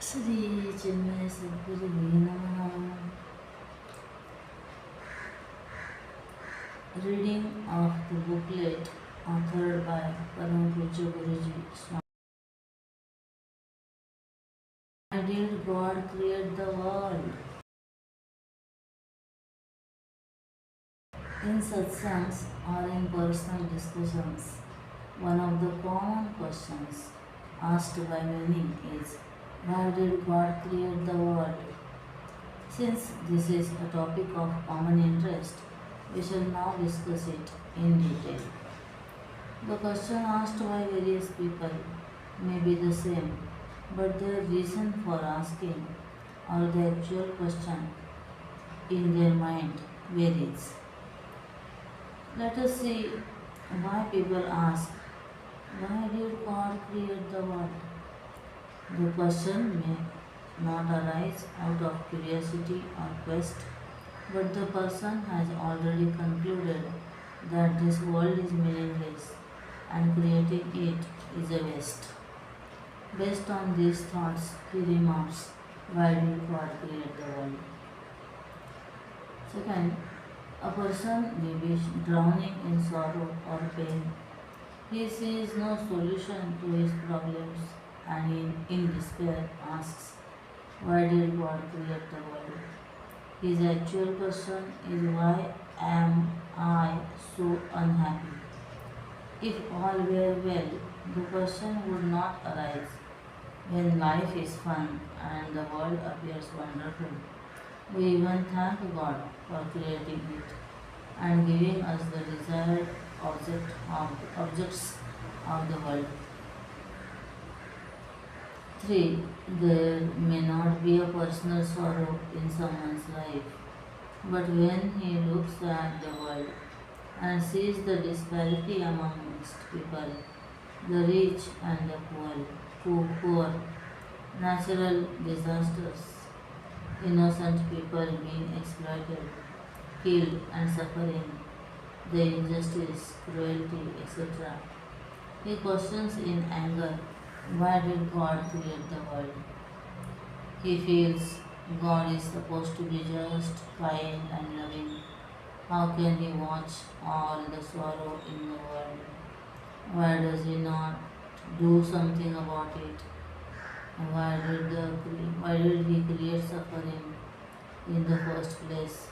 Shri Chinmaya Sadguru Namaha. Reading of the booklet authored by Param Poojya Guruji. Swami. Why did God create the world? In satsangs or in personal discussions, one of the common questions asked by many is, why did God create the world? Since this is a topic of common interest, we shall now discuss it in detail. The question asked by various people may be the same, but their reason for asking or the actual question in their mind varies. Let us see why people ask, why did God create the world? The question may not arise out of curiosity or quest, but the person has already concluded that this world is meaningless and creating it is a waste. Based on these thoughts, he remarks, why did God create the world? Second, a person may be drowning in sorrow or pain. He sees no solution to his problems and in despair asks, why did God create the world? His actual question is, why am I so unhappy? If all were well, the question would not arise. When life is fun and the world appears wonderful, we even thank God for creating it and giving us the desired objects of the world. 3. There may not be a personal sorrow in someone's life, but when he looks at the world and sees the disparity amongst people, the rich and the poor, natural disasters, innocent people being exploited, killed and suffering, the injustice, cruelty, etc. He questions in anger, why did God create the world? He feels God is supposed to be just, kind and loving. How can he watch all the sorrow in the world? Why does he not do something about it? Why did he create suffering in the first place?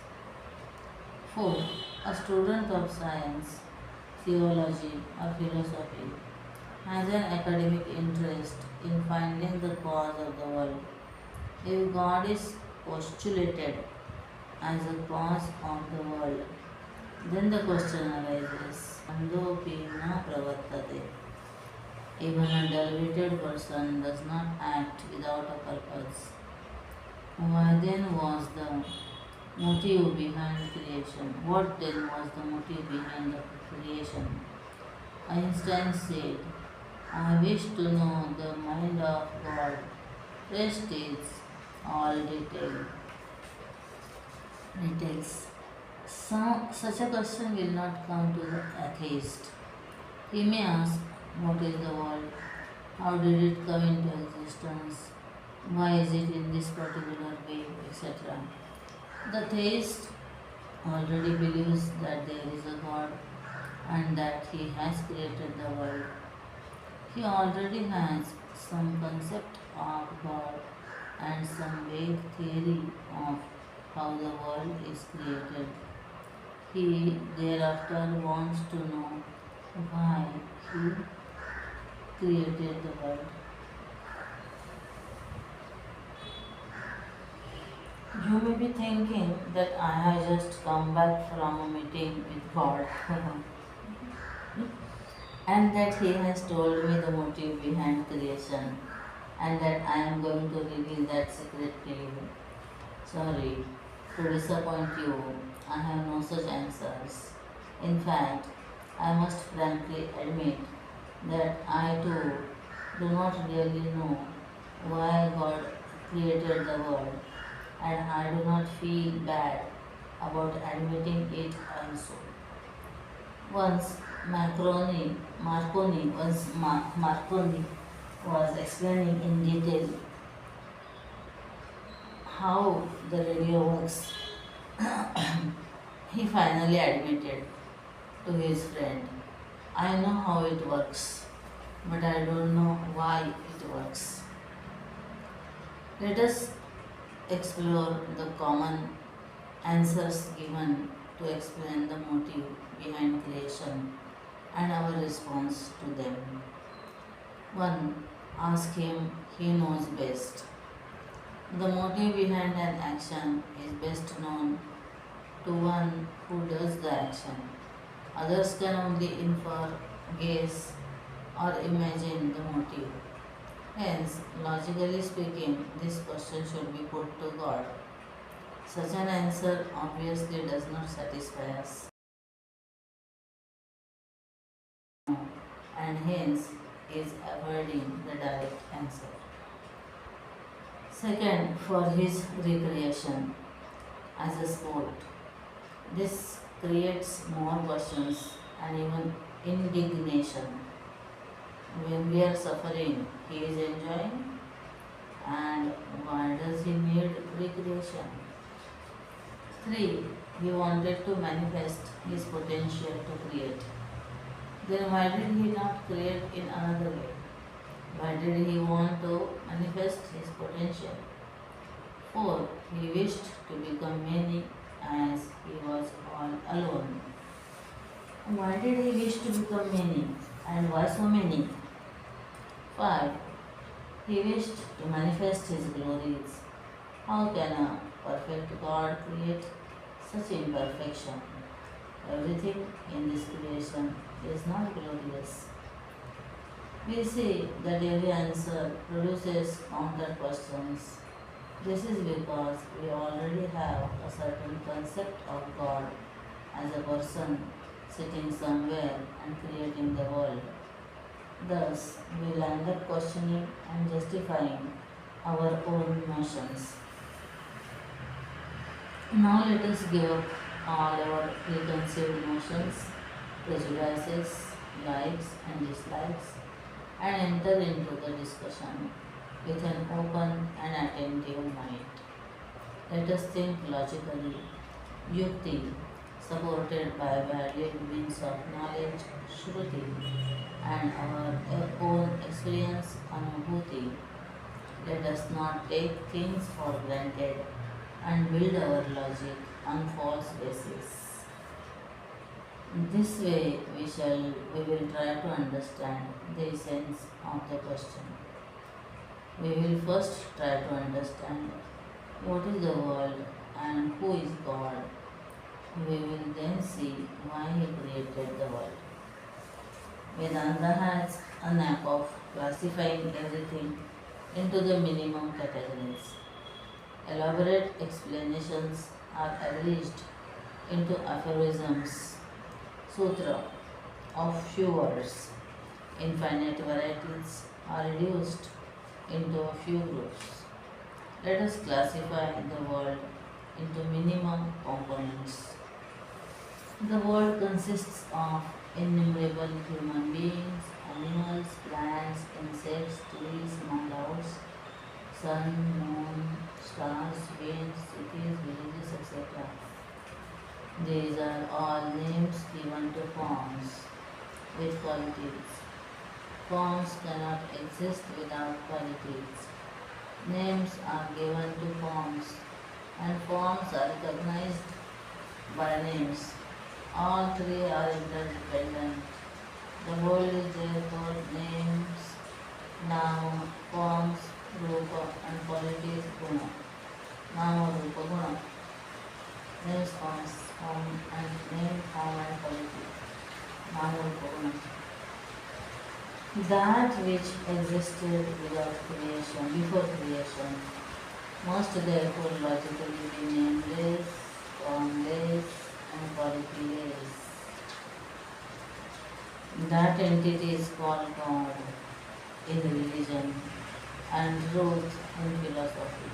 4. A student of science, theology or philosophy has an academic interest in finding the cause of the world. If God is postulated as a cause of the world, then the question arises, Andopi na pravartate. Even a dull-witted person does not act without a purpose. Why then was the motive behind creation? What then was the motive behind the creation? Einstein said, I wish to know the mind of God. Rest is all details. Such a question will not come to the atheist. He may ask, what is the world? How did it come into existence? Why is it in this particular way, etc. The theist already believes that there is a God and that he has created the world. He already has some concept of God and some vague theory of how the world is created. He thereafter wants to know why he created the world. You may be thinking that I have just come back from a meeting with God and that he has told me the motive behind creation and that I am going to reveal that secret to you. Sorry to disappoint you, I have no such answers. In fact, I must frankly admit that I too do not really know why God created the world, and I do not feel bad about admitting it also. Once Marconi was explaining in detail how the radio works, he finally admitted to his friend, I know how it works, but I don't know why it works. Let us explore the common answers given to explain the motive behind creation and our response to them. 1. Ask him, he knows best. The motive behind an action is best known to one who does the action. Others can only infer, guess, or imagine the motive. Hence, logically speaking, this question should be put to God. Such an answer obviously does not satisfy us, and hence is avoiding the direct answer. Second, for his recreation as a sport. This creates more questions and even indignation. When we are suffering, he is enjoying, and why does he need recreation? 3. He wanted to manifest his potential to create. Then why did he not create in another way? Why did he want to manifest his potential? 4. He wished to become many as he was all alone. Why did he wish to become many, and why so many? 5. He wished to manifest his glories. How can a perfect God create such imperfection? Everything in this creation is not glorious. We see that every answer produces counter questions. This is because we already have a certain concept of God as a person sitting somewhere and creating the world. Thus, we land up questioning and justifying our own notions. Now let us give up all our preconceived notions, prejudices, likes and dislikes, and enter into the discussion with an open and attentive mind. Let us think logically, yukti, supported by valid means of knowledge, shruti, and our own experience, anubhuti. Let us not take things for granted and build our logic on false basis. This way we will try to understand the essence of the question. We will first try to understand what is the world and who is God. We will then see why he created the world. Vedanta has a knack of classifying everything into the minimum categories. Elaborate explanations are arranged into aphorisms, sutra of few words. Infinite varieties are reduced into a few groups. Let us classify the world into minimum components. The world consists of innumerable human beings, animals, plants, insects, trees, among others, sun, moon, stars, winds, cities, villages, etc. These are all names given to forms with qualities. Forms cannot exist without qualities. Names are given to forms, and forms are recognized by names. All three are interdependent. The world is therefore names, nama, forms, rupa, and qualities, guna. Nama, rupa, guna. Names, form, and name, form, and quality. Nama, rupa, guna. That which existed without creation, before creation, must therefore logically be nameless, formless, and qualityless. That entity is called God in religion and truth in philosophy.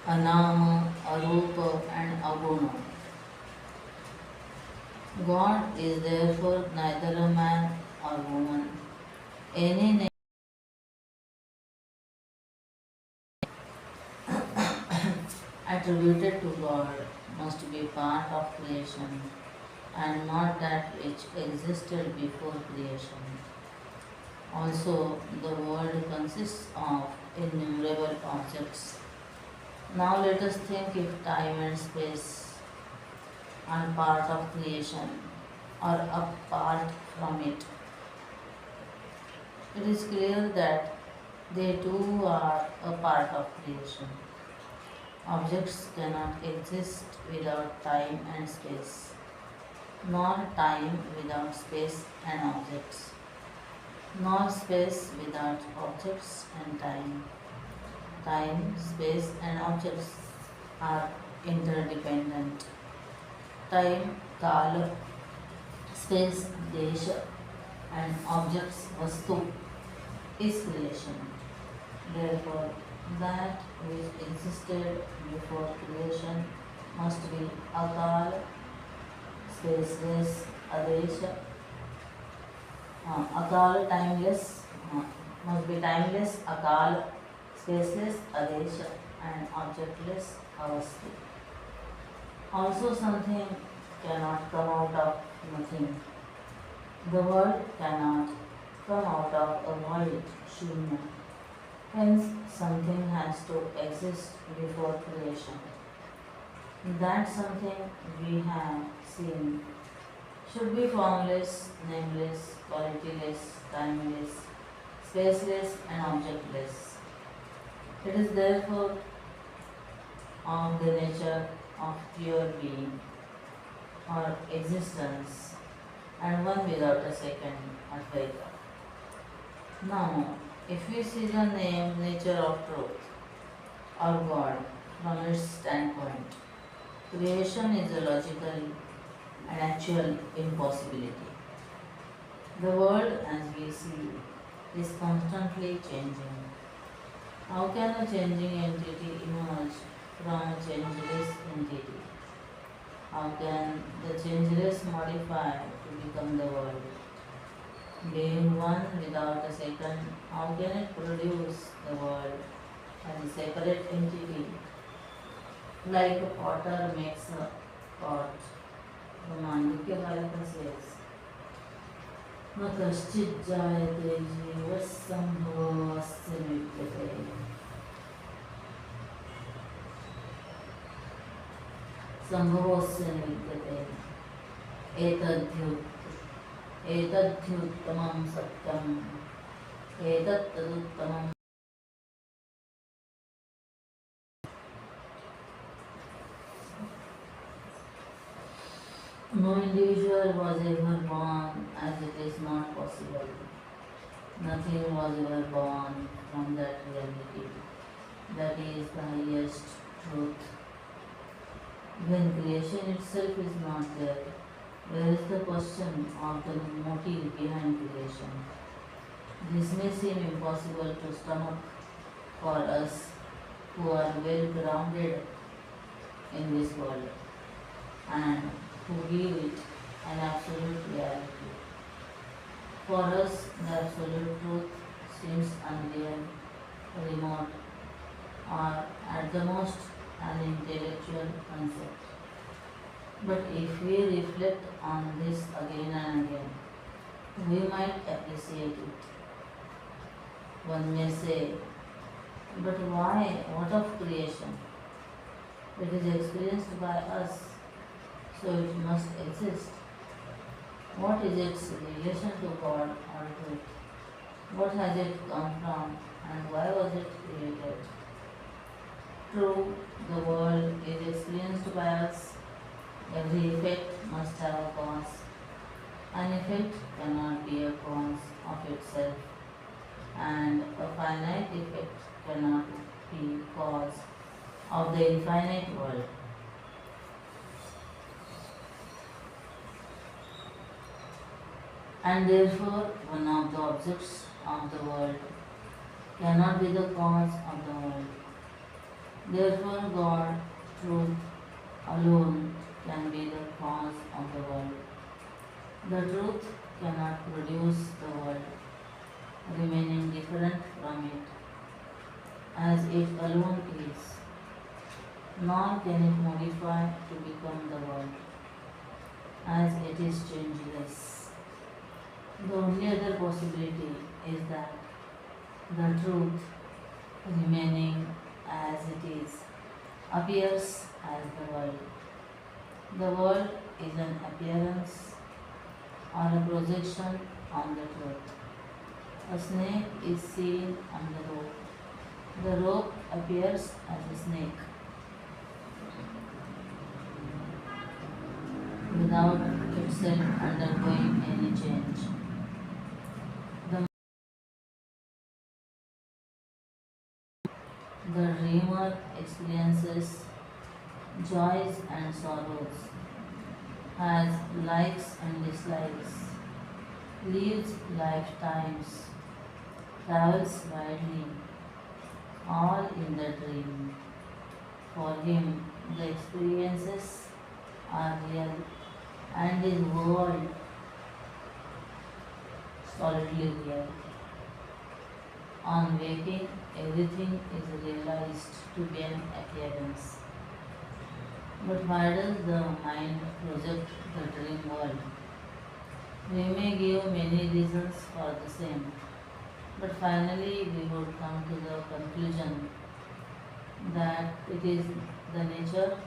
Anama, Arupa, and Aguna. God is therefore neither a man or woman. Any attributed to God must be part of creation and not that which existed before creation. Also, the world consists of innumerable objects. Now let us think if time and space are part of creation or apart from it. It is clear that they too are a part of creation. Objects cannot exist without time and space, nor time without space and objects, nor space without objects and time. Time, space, and objects are interdependent. Time, kala, space, desha, and objects, vastu, is creation. Therefore, that which existed before creation must be akala, spaceless, adesha, akala, timeless, must be timeless, akala, spaceless, adesha, and objectless, avasti. Also, something cannot come out of nothing. The world cannot come out of a void, shunya. Hence, something has to exist before creation. That something we have seen should be formless, nameless, qualityless, timeless, spaceless, and objectless. It is therefore of the nature of pure being or existence and one without a second, Advaita. Now, if we see the nature of truth or God from its standpoint, creation is a logical and actual impossibility. The world as we see is constantly changing. How can a changing entity emerge from a changeless entity? How can the changeless modify to become the world? Being one without a second, how can it produce the world as a separate entity? Like a potter makes a pot. The Mandukya Kalika says, न कश्चित् जायते जीवः सम्भवस्य विद्यते सम्भवस्य विद्यते एतद्ध्युत्तमं सत्यम् एतत्तदुत्तमम्. No individual was ever born as it is not possible. Nothing was ever born from that reality. That is the highest truth. When creation itself is not there, where is the question of the motive behind creation? This may seem impossible to stomach for us who are well grounded in this world and who give it an absolute reality. For us, the absolute truth seems unreal, remote, or at the most an intellectual concept. But if we reflect on this again and again, we might appreciate it. One may say, but why? What of creation? It is experienced by us, so it must exist. What is its relation to God or truth? What has it come from and why was it created? True, the world is experienced by us. Every effect must have a cause. An effect cannot be a cause of itself, and a finite effect cannot be cause of the infinite world. And therefore, one of the objects of the world cannot be the cause of the world. Therefore, God, truth alone can be the cause of the world. The truth cannot produce the world, remaining different from it, as it alone is. nor can it modify to become the world, as it is changeless. The only other possibility is that the truth, remaining as it is, appears as the world. The world is an appearance or a projection on the truth. A snake is seen on the rope. The rope appears as a snake without itself undergoing any change. The, the dreamer experiences joys and sorrows, has likes and dislikes, lives lifetimes, travels widely, all in the dream. For him, the experiences are real and his world solidly real. On waking, everything is realized to be an appearance. But why does the mind project the dream world? We may give many reasons for the same, but finally we would come to the conclusion that it is the nature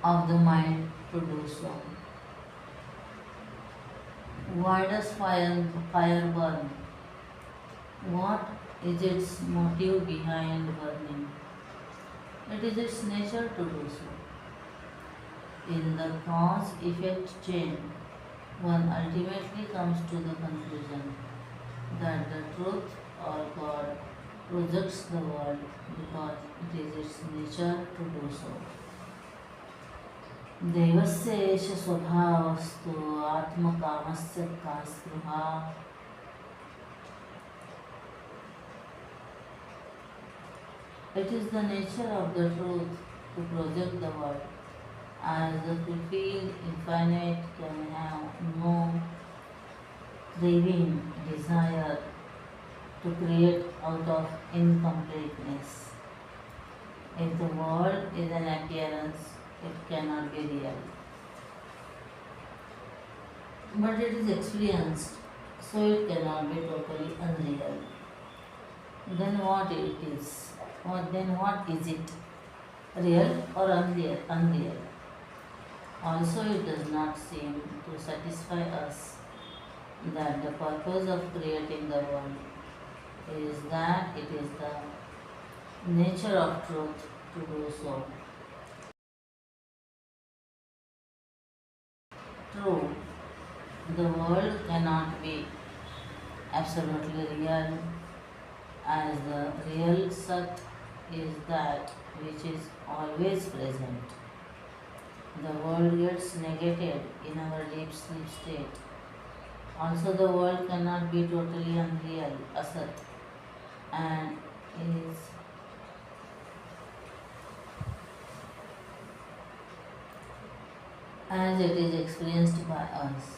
of the mind to do so. Why does fire burn? What is its motive behind burning? It is its nature to do so. In the cause-effect chain, one ultimately comes to the conclusion that the truth or God projects the world because it is its nature to do so. देवस्य एष स्वभावस्तु आत्मकामस्य का स्पृहा. It is the nature of the truth to project the world, as the fulfilled infinite can have no craving, desire to create out of incompleteness. If the world is an appearance, it cannot be real. But it is experienced, so it cannot be totally unreal. Then what it is? Or then what is it? Real or unreal? Also, it does not seem to satisfy us that the purpose of creating the world is that it is the nature of truth to do so. True, the world cannot be absolutely real, as the real Sat is that which is always present. The world gets negated in our deep sleep state. Also, the world cannot be totally unreal, Asat, and is as it is experienced by us.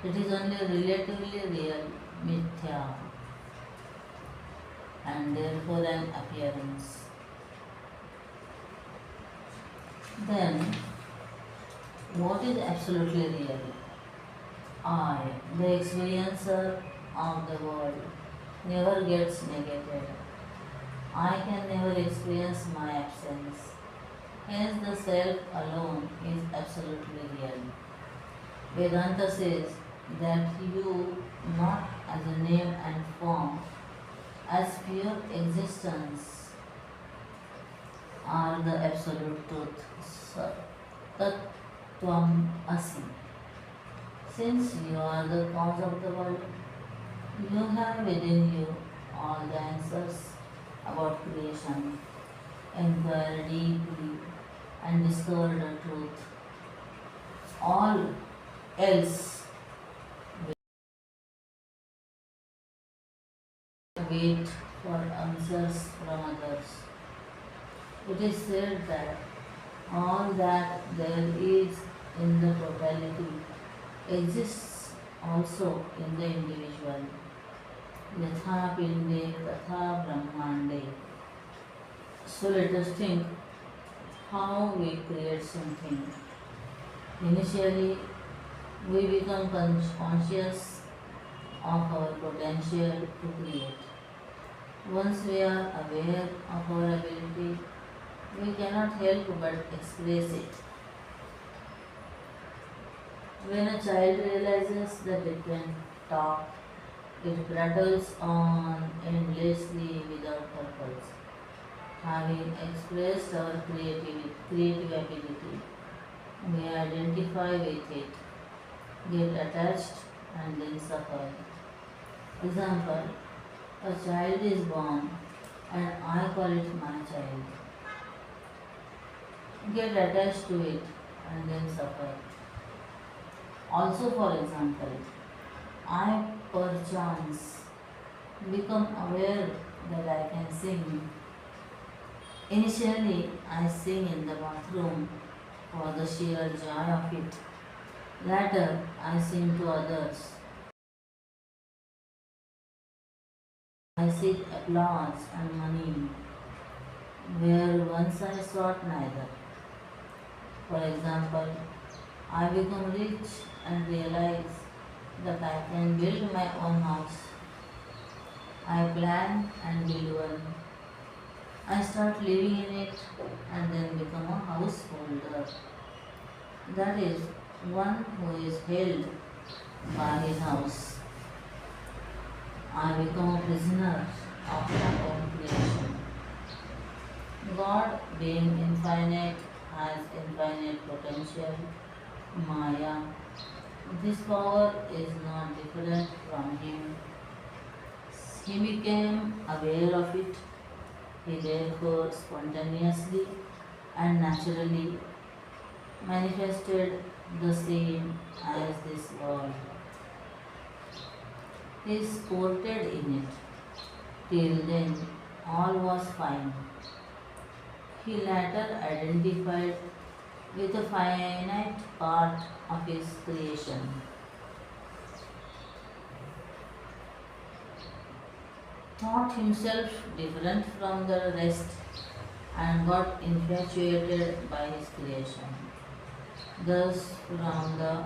It is only relatively real, Mithya, and therefore an appearance. Then, what is absolutely real? I, the experiencer of the world, never gets negated. I can never experience my absence. Hence, the self alone is absolutely real. Vedanta says that you, not as a name and form, as pure existence, are the absolute truth. Tat Tvam Asi. Since you are the cause of the world, you have within you all the answers about creation. Inquire deeply and discover the truth. All else will wait for answers from others. It is said that all that there is in the totality exists also in the individual. Yatha pinde tatha brahmande. So let us think how we create something. Initially, we become conscious of our potential to create. Once we are aware of our ability, we cannot help but express it. When a child realizes that it can talk, it prattles on endlessly without purpose. Having expressed our creative ability, we identify with it, get attached, and then suffer. Example, a child is born and I call it my child. Get attached to it and then suffer. Also, for example, I perchance become aware that I can sing. Initially, I sing in the bathroom for the sheer joy of it. Later, I sing to others. I seek applause and money, where once I sought neither. For example, I become rich and realize that I can build my own house. I plan and build one. I start living in it and then become a householder. That is, one who is held by his house. I become a prisoner of my own creation. God, being infinite, has infinite potential, Maya. This power is not different from him. He became aware of it. He therefore spontaneously and naturally manifested the same as this world. He sported in it. Till then, all was fine. He later identified with a finite part of his creation. Thought himself different from the rest and got infatuated by his creation. Thus, from the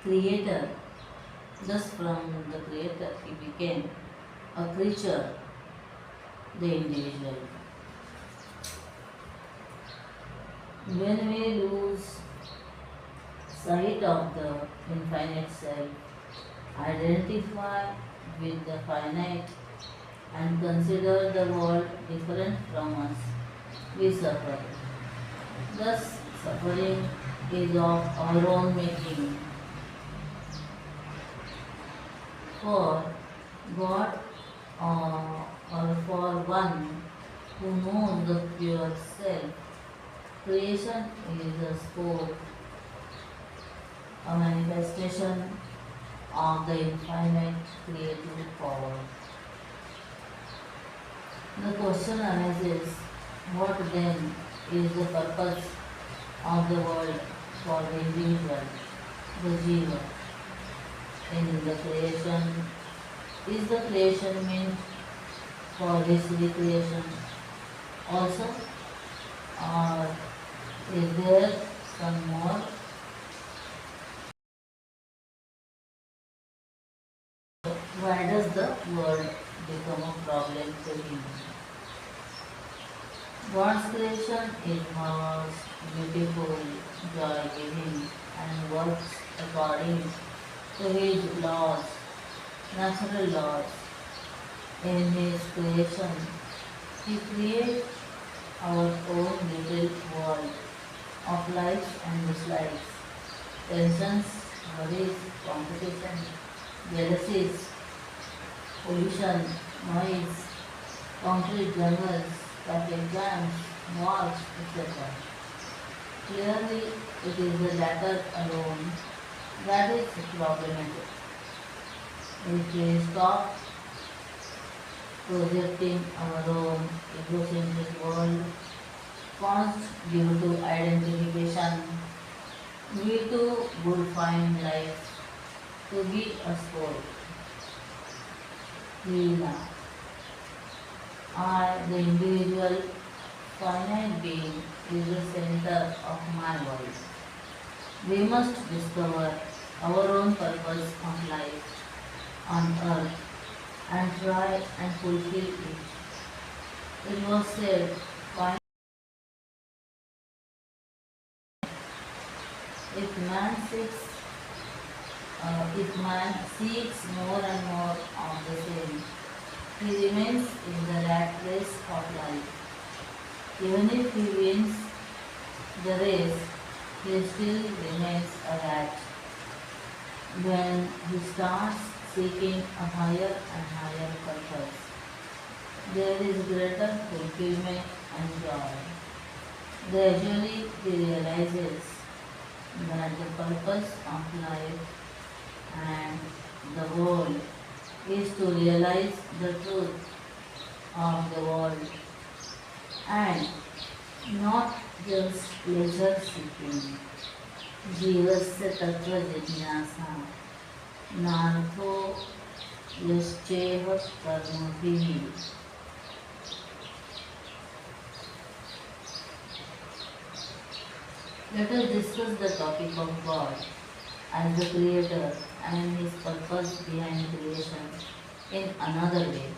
creator, he became a creature, the individual. When we lose sight of the infinite self, identify with the finite, and consider the world different from us, we suffer. Thus, suffering is of our own making. For God, or for one who knows the pure self, creation is a sport, a manifestation of the infinite creative power. The question arises, what then is the purpose of the world for the individual, the jiva? In the creation, is the creation meant for his recreation also? Or is there some more? Why does the world become a problem to him? God's creation is most beautiful, joy-giving, and works according to his laws, natural laws. In his creation, he creates our own little world of likes and dislikes, tensions, worries, competition, jealousies, pollution, noise, concrete jungles, traffic jams, wars, etc. Clearly, it is the latter alone that is problematic. If we stop projecting our own egocentric world caused due to identification, we too would find life to be a sport. Leela. I, the individual finite being, is the center of my world. We must discover our own purpose of life on earth and try and fulfill it. It was said, "Find if man seeks, if man seeks more and more of the same, he remains in the rat race of life. Even if he wins the race, he still remains a rat. When he starts seeking a higher and higher purpose, there is greater fulfillment and joy. Gradually, he realizes that the purpose of life and the world is to realize the truth of the world and not just pleasure seeking. जीवस्य तत्व जिज्ञासा नार्थो यश्चेह कर्मभिः. Let us discuss the topic of God as the Creator and His purpose behind creation in another way.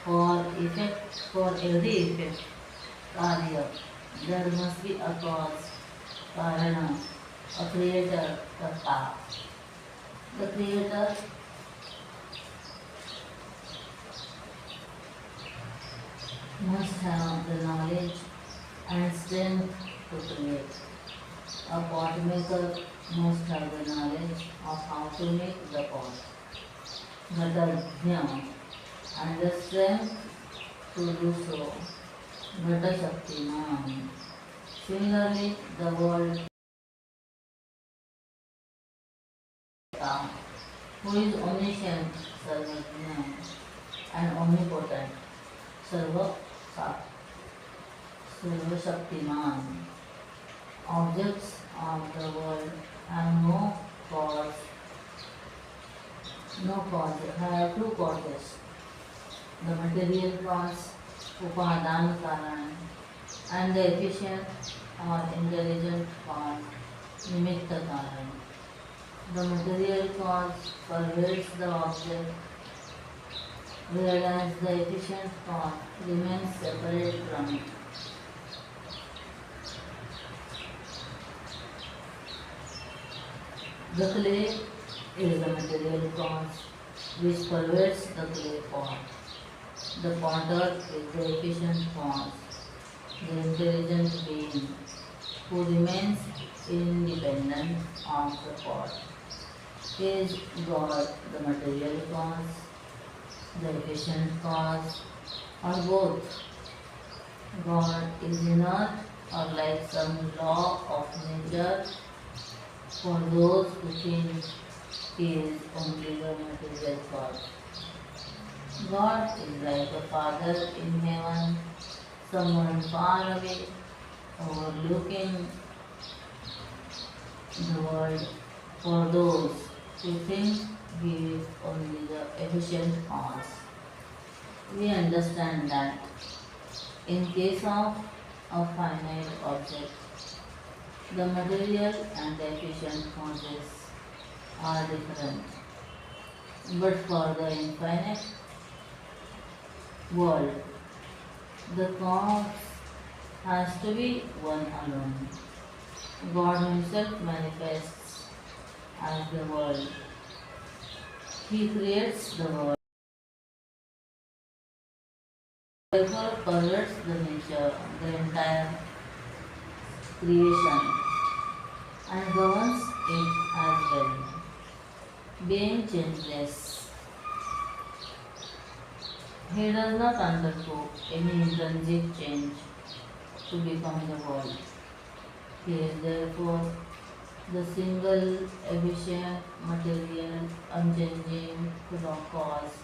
For every effect, karya, there must be a cause, karana, a creator, karta. The Creator must have the knowledge and strength to create. A pot maker must have the knowledge of how to make the pot. Ghatagnya and the strength to do so. Ghata Shaktiman. Similarly, the world who is omniscient, Sarvajna, and omnipotent, Sarva Shaktiman. Objects of the world have have two causes. The material cause, Upadan Karan, and the efficient or intelligent cause, Nimitta Karan. The material cause pervades the object, whereas the efficient cause remains separate from it. The clay is the material cause which pervades the clay pot. The potter is the efficient cause, the intelligent being who remains independent of the pot. Is God the material cause, the efficient cause, or both? God is inert or like some law of nature for those who think He is only the material cause. God is like a father in heaven, someone far away, overlooking the world for those who think He is only the efficient cause. We understand that in case of a finite object, the material and the efficient causes are different. But for the infinite world, the cause has to be one alone. God Himself manifests as the world. He creates the world, therefore perverts the nature, the entire creation, and governs it as well. Being changeless, He does not undergo any intrinsic change to become the world. He is therefore the single, efficient, material, unchanging cause,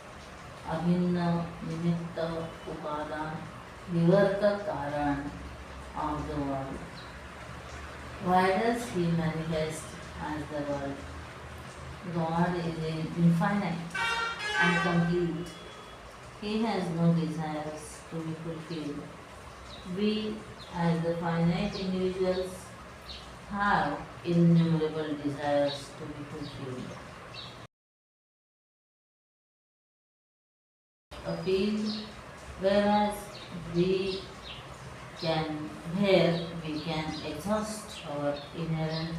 abhinna, nimitta, upada, vivarta karan of the world. Why does He manifest as the world? God is infinite and complete. He has no desires to be fulfilled. We, as the finite individuals, have innumerable desires to be fulfilled. A field whereas we where we can exhaust our inherent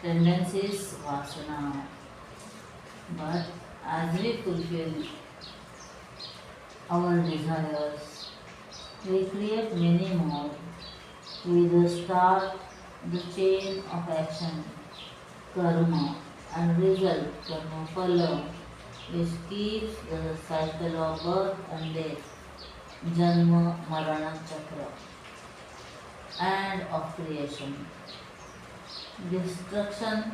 tendencies, vasana. But as we fulfill our desires, we create many more. We thus start the chain of action, karma, and result, karma phala, which keeps the cycle of birth and death, janma, marana, chakra, and of creation. Destruction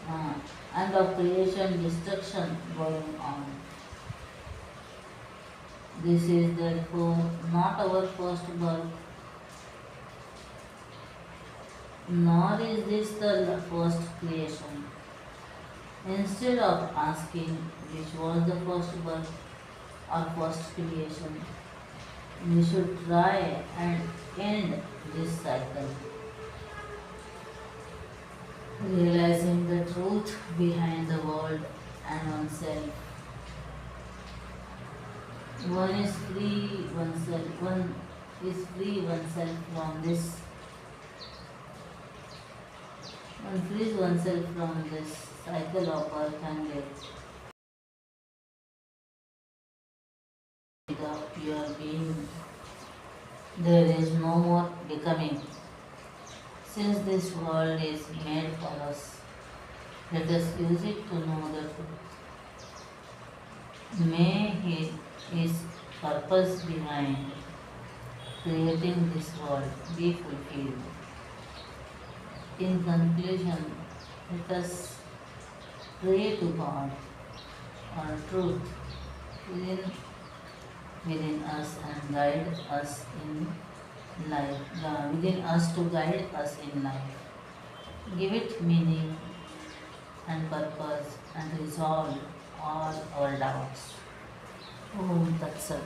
uh, and of creation, destruction going on. This is therefore not our first birth, nor is this the first creation. Instead of asking which was the first birth or first creation, we should try and end this cycle, realizing the truth behind the world and oneself. One is free oneself from this. One frees oneself from this cycle of birth and death. The pure being. There is no more becoming. Since this world is made for us, let us use it to know the truth. May His purpose behind creating this world be fulfilled. In conclusion, let us pray to God for truth within us and guide us in life, within us to guide us in life. Give it meaning and purpose and resolve all our doubts. Om Tat Sat.